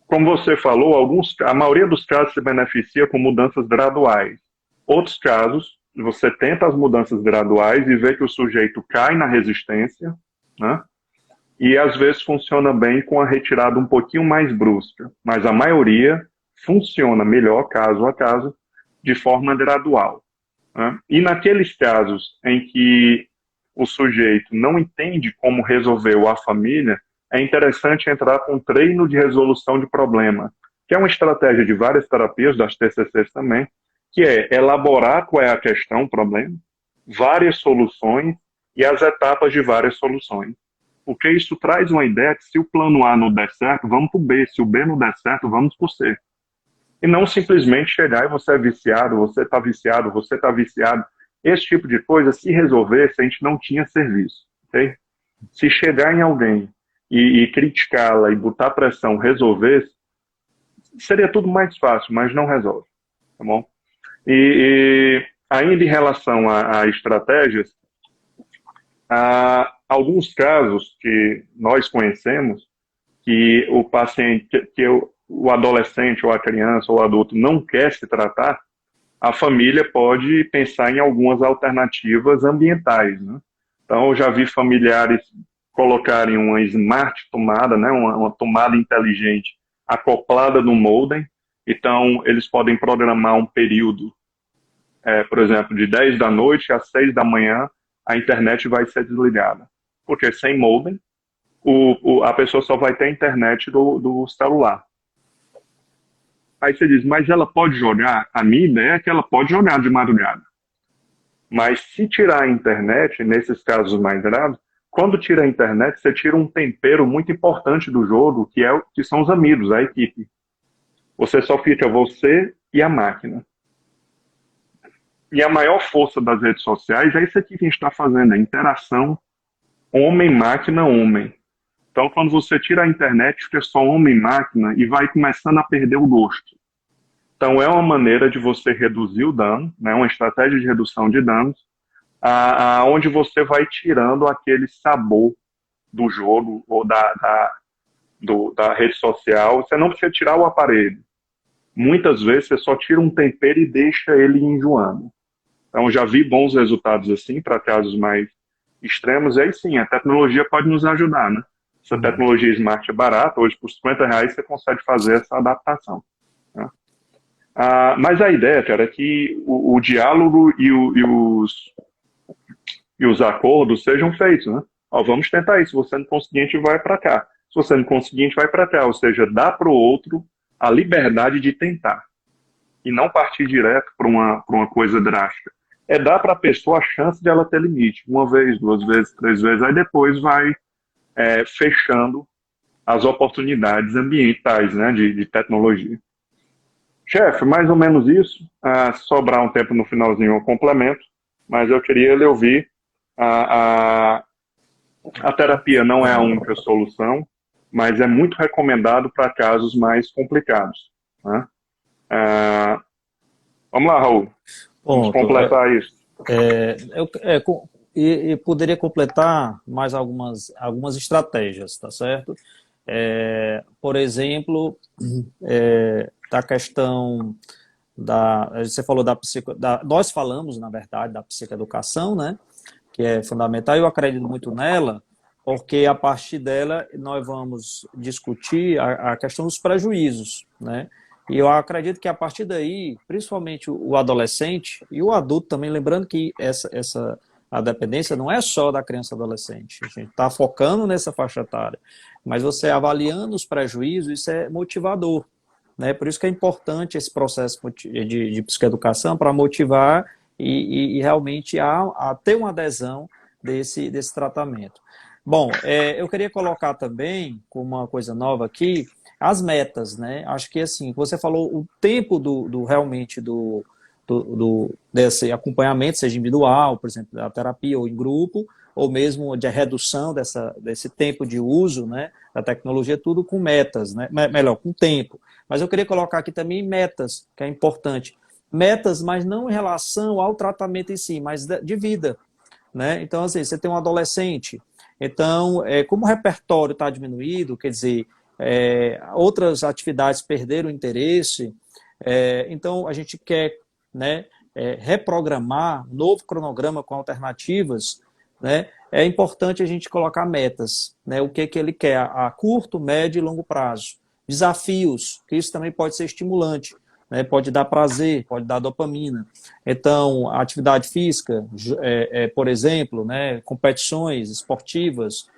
como você falou, a maioria dos casos se beneficia com mudanças graduais. Outros casos, você tenta as mudanças graduais e vê que o sujeito cai na resistência, né? E às vezes funciona bem com a retirada um pouquinho mais brusca. Mas a maioria funciona melhor, caso a caso, de forma gradual. Né? E naqueles casos em que o sujeito não entende como resolver a família, é interessante entrar com um treino de resolução de problema, que é uma estratégia de várias terapias, das TCCs também, que é elaborar qual é a questão, o problema, várias soluções e as etapas de várias soluções. Porque isso traz uma ideia que se o plano A não der certo, vamos para o B. Se o B não der certo, vamos para o C. E não simplesmente chegar e você é viciado, você está viciado, você está viciado. Esse tipo de coisa, se resolvesse, a gente não tinha serviço. Okay? Se chegar em alguém e criticá-la e botar pressão, resolvesse, seria tudo mais fácil, mas não resolve. Tá bom? E ainda em relação a estratégias, há alguns casos que nós conhecemos que o paciente, que o adolescente ou a criança ou o adulto não quer se tratar, a família pode pensar em algumas alternativas ambientais, né? Então, eu já vi familiares colocarem uma smart tomada, né, uma tomada inteligente acoplada no modem. Então, eles podem programar um período, por exemplo, de 10 da noite às 6 da manhã, a internet vai ser desligada. Porque sem modem, a pessoa só vai ter a internet do celular. Aí você diz, mas ela pode jogar? A minha ideia é que ela pode jogar de madrugada. Mas se tirar a internet, nesses casos mais graves, quando tira a internet, você tira um tempero muito importante do jogo, que são os amigos, a equipe. Você só fica você e a máquina. E a maior força das redes sociais é isso aqui que a gente está fazendo, a interação homem-máquina-homem. Então, quando você tira a internet, fica só homem-máquina e vai começando a perder o gosto. Então, é uma maneira de você reduzir o dano, né, uma estratégia de redução de danos, onde você vai tirando aquele sabor do jogo ou da rede social. Você não precisa tirar o aparelho. Muitas vezes, você só tira um tempero e deixa ele enjoando. Então, já vi bons resultados assim, para casos mais extremos. E aí sim, a tecnologia pode nos ajudar, né? Essa tecnologia Smart é barata, hoje por R$50 você consegue fazer essa adaptação. Né? Mas a ideia, cara, é que o diálogo e os acordos sejam feitos, né? Ó, vamos tentar isso, se você não conseguir, a gente vai para cá. Se você não conseguir, a gente vai para cá. Ou seja, dá para o outro a liberdade de tentar. E não partir direto para uma coisa drástica. É dar para a pessoa a chance de ela ter limite. Uma vez, duas vezes, três vezes, aí depois vai fechando as oportunidades ambientais, né, de tecnologia. Chefe, mais ou menos isso. Se sobrar um tempo no finalzinho eu complemento, mas eu queria lhe ouvir. A terapia não é a única solução, mas é muito recomendado para casos mais complicados. Né? Vamos lá, Raul. Vamos completar isso. E poderia completar mais algumas estratégias, tá certo? Por exemplo, da questão você falou nós falamos, na verdade, da psicoeducação, né? Que é fundamental, eu acredito muito nela, porque a partir dela nós vamos discutir a questão dos prejuízos, né? E eu acredito que a partir daí, principalmente o adolescente e o adulto também, lembrando que a dependência não é só da criança e adolescente, a gente está focando nessa faixa etária, mas você avaliando os prejuízos, isso é motivador, né? Por isso que é importante esse processo de psicoeducação para motivar e realmente a ter uma adesão desse tratamento. Bom, eu queria colocar também, como uma coisa nova aqui, as metas, né? Acho que assim, você falou o tempo realmente desse acompanhamento, seja individual, por exemplo, da terapia ou em grupo, ou mesmo de redução desse tempo de uso, né, da tecnologia, tudo com metas, né? Melhor, com tempo. Mas eu queria colocar aqui também metas, que é importante. Metas, mas não em relação ao tratamento em si, mas de vida, né? Então, assim, você tem um adolescente, então, como o repertório está diminuído, quer dizer, outras atividades perderam o interesse, então a gente quer, né, reprogramar um novo cronograma com alternativas, né? É importante a gente colocar metas, né? O que ele quer a curto, médio e longo prazo. Desafios, que isso também pode ser estimulante, né? Pode dar prazer, pode dar dopamina. Então, a atividade física, por exemplo, né? Competições esportivas,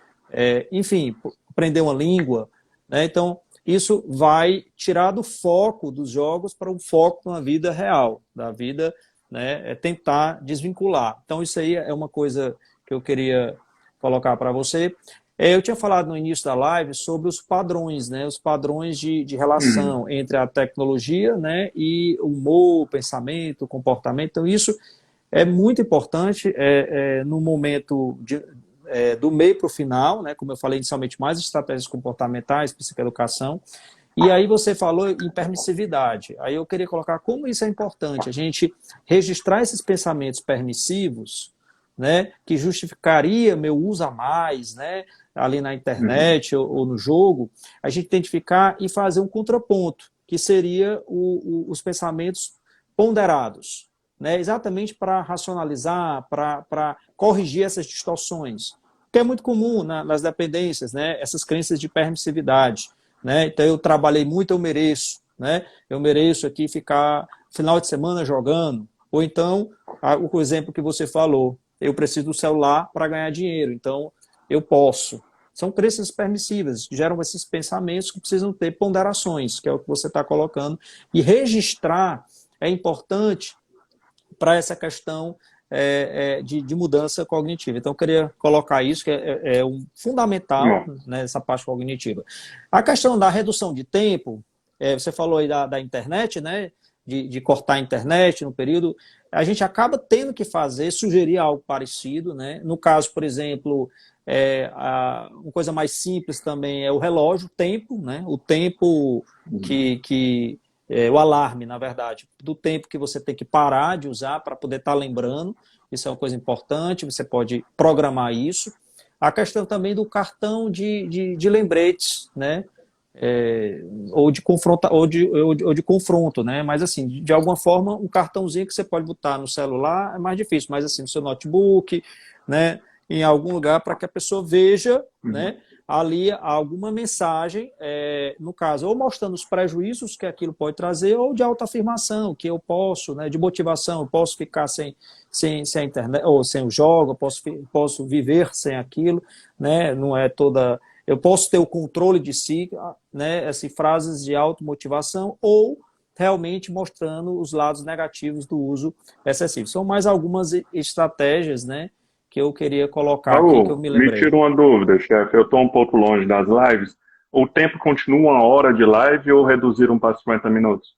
enfim, aprender uma língua, né? Então, isso vai tirar do foco dos jogos para o foco na vida real, da vida, né, é tentar desvincular. Então, isso aí é uma coisa que eu queria colocar para você. Eu tinha falado no início da live sobre os padrões, né, os padrões de relação entre a tecnologia, né, e o humor, o pensamento, o comportamento. Então, isso é muito importante no momento do meio para o final, né, como eu falei inicialmente, mais estratégias comportamentais, psicoeducação. E aí você falou em permissividade. Aí eu queria colocar como isso é importante, a gente registrar esses pensamentos permissivos, né, que justificaria meu uso a mais, né, ali na internet ou no jogo, a gente identificar e fazer um contraponto, que seria os pensamentos ponderados, né, exatamente para racionalizar, para corrigir essas distorções, que é muito comum nas dependências, né, essas crenças de permissividade. Né? Então eu trabalhei muito, eu mereço, né? Eu mereço aqui ficar final de semana jogando, ou então o exemplo que você falou, eu preciso do celular para ganhar dinheiro, então eu posso. São crenças permissivas, que geram esses pensamentos que precisam ter ponderações, que é o que você está colocando, e registrar é importante para essa questão de mudança cognitiva. Então, eu queria colocar isso, que é fundamental nessa parte cognitiva. A questão da redução de tempo, você falou aí da internet, né? De cortar a internet no período, a gente acaba tendo que sugerir algo parecido, né? No caso, por exemplo, uma coisa mais simples também é o relógio, o tempo, né? O tempo o alarme, na verdade, do tempo que você tem que parar de usar para poder estar lembrando. Isso é uma coisa importante, você pode programar isso. A questão também do cartão de lembretes, né? Ou de confronto, né? Mas assim, de alguma forma, um cartãozinho que você pode botar no celular é mais difícil, mas assim, no seu notebook, né? Em algum lugar para que a pessoa veja, né? Ali alguma mensagem, no caso, ou mostrando os prejuízos que aquilo pode trazer, ou de autoafirmação, que eu posso, né, de motivação, eu posso ficar sem a internet, ou sem o jogo, eu posso viver sem aquilo, né, não é toda... Eu posso ter o controle de si, né, essas frases de automotivação, ou realmente mostrando os lados negativos do uso excessivo. São mais algumas estratégias, né, que eu queria colocar aqui, que eu Raul, me me lembrei. tira uma dúvida, chefe. Eu estou um pouco longe das lives. O tempo continua 1 hora de live ou reduziram para 50 minutos?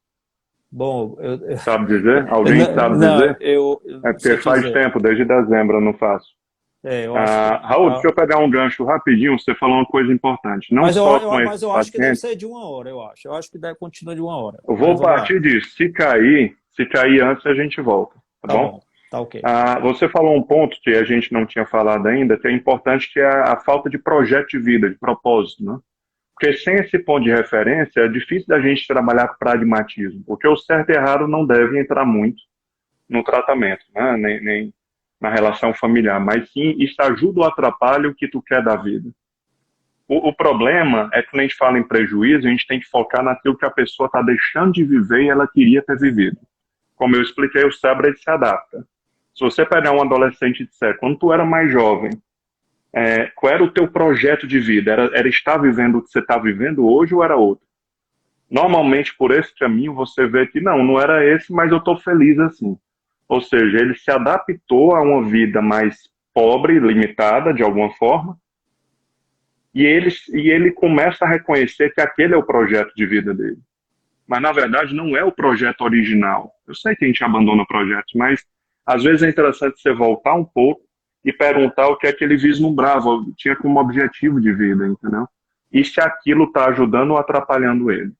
Bom, Sabe dizer? Alguém sabe não, dizer? eu É não porque sei te faz dizer. tempo, desde dezembro eu não faço. Eu acho que... Raul, deixa eu pegar um gancho rapidinho. Você falou uma coisa importante. Não só com Mas esses eu acho que deve pacientes. ser de 1 hora, eu acho. Eu acho que deve continuar de 1 hora. Eu Mas vou vamos lá. partir disso. Se cair antes, a gente volta. Tá Tá bom? bom, tá ok. Você falou um ponto que a gente não tinha falado ainda, que é importante, que é a falta de projeto de vida, de propósito, né? Porque sem esse ponto de referência, é difícil da gente trabalhar com pragmatismo, porque o certo e errado não deve entrar muito no tratamento, né? Nem na relação familiar, mas sim isso ajuda ou atrapalha o que tu quer da vida. O problema é que quando a gente fala em prejuízo, a gente tem que focar naquilo que a pessoa está deixando de viver e ela queria ter vivido. Como eu expliquei, o cérebro ele se adapta. Se você pegar um adolescente e disser, quando tu era mais jovem, qual era o teu projeto de vida? Era estar vivendo o que você está vivendo hoje ou era outro? Normalmente, por esse caminho, você vê que não era esse, mas eu estou feliz assim. Ou seja, ele se adaptou a uma vida mais pobre, limitada, de alguma forma, e ele começa a reconhecer que aquele é o projeto de vida dele. Mas, na verdade, não é o projeto original. Eu sei que a gente abandona projetos, mas às vezes é interessante você voltar um pouco e perguntar o que é que ele vislumbrava, tinha como objetivo de vida, entendeu? E se aquilo está ajudando ou atrapalhando ele.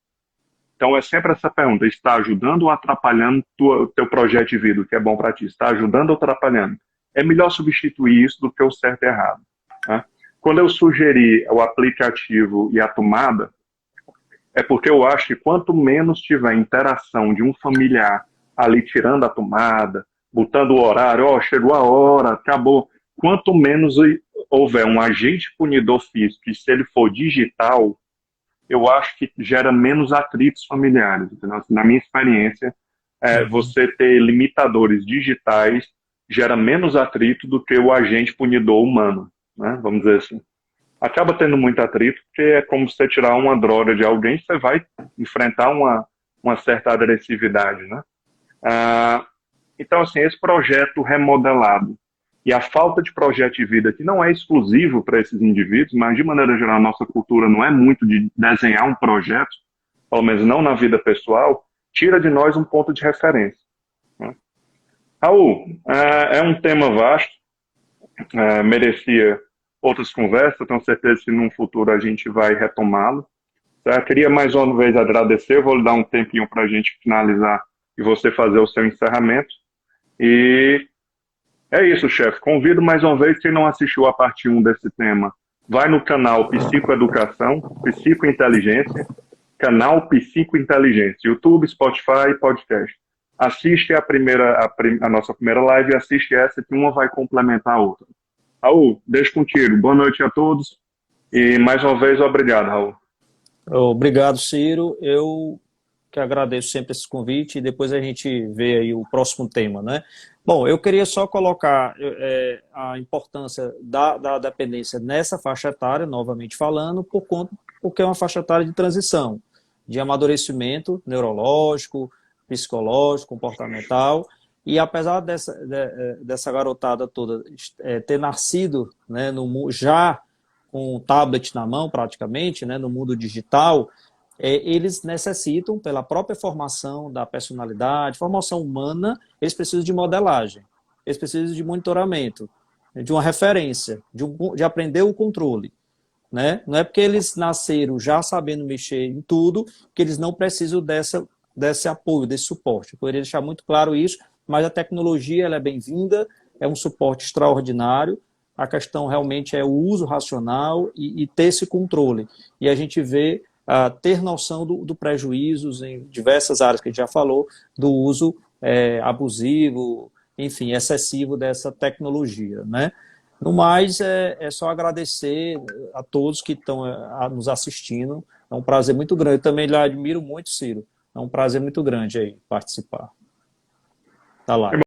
Então é sempre essa pergunta, está ajudando ou atrapalhando o teu projeto de vida, o que é bom para ti? Está ajudando ou atrapalhando? É melhor substituir isso do que o certo e errado. Né? Quando eu sugeri o aplicativo e a tomada, é porque eu acho que quanto menos tiver interação de um familiar ali tirando a tomada, botando o horário, chegou a hora, acabou. Quanto menos houver um agente punidor físico, e se ele for digital, eu acho que gera menos atritos familiares. Entendeu? Na minha experiência, você ter limitadores digitais gera menos atrito do que o agente punidor humano, né? Vamos dizer assim. acaba tendo muito atrito, porque é como você tirar uma droga de alguém, você vai enfrentar uma certa agressividade, né? Ah, então, assim, esse projeto remodelado e a falta de projeto de vida, que não é exclusivo para esses indivíduos, mas de maneira geral, a nossa cultura não é muito de desenhar um projeto, pelo menos não na vida pessoal, tira de nós um ponto de referência, né? Raul, é um tema vasto, merecia outras conversas, tenho certeza que num futuro a gente vai retomá-lo. Tá? Queria mais uma vez agradecer, vou lhe dar um tempinho para a gente finalizar e você fazer o seu encerramento. E é isso, chefe. Convido mais uma vez, quem não assistiu a parte 1 desse tema, vai no canal Psicoeducação, Psicointeligência, canal Psicointeligência, YouTube, Spotify, podcast. Assiste a nossa primeira live e assiste essa, que uma vai complementar a outra. Raul, deixo contigo. Boa noite a todos. E mais uma vez, obrigado, Raul. Obrigado, Ciro. Eu que agradeço sempre esse convite e depois a gente vê aí o próximo tema, né? Bom, eu queria só colocar a importância da dependência nessa faixa etária, novamente falando, porque é uma faixa etária de transição, de amadurecimento neurológico, psicológico, comportamental, e apesar dessa garotada toda ter nascido, né, já com o tablet na mão praticamente, né, no mundo digital, eles necessitam, pela própria formação da personalidade, formação humana, eles precisam de modelagem, eles precisam de monitoramento, de uma referência, de aprender o controle, né? Não é porque eles nasceram já sabendo mexer em tudo que eles não precisam desse apoio, desse suporte. Eu poderia deixar muito claro isso, mas a tecnologia ela é bem-vinda, é um suporte extraordinário, a questão realmente é o uso racional e ter esse controle. E a gente vê ter noção do prejuízos em diversas áreas que a gente já falou, do uso abusivo, enfim, excessivo dessa tecnologia, né? No mais, é só agradecer a todos que estão nos assistindo. É um prazer muito grande. Eu também lhe admiro muito, Ciro. É um prazer muito grande aí participar da live.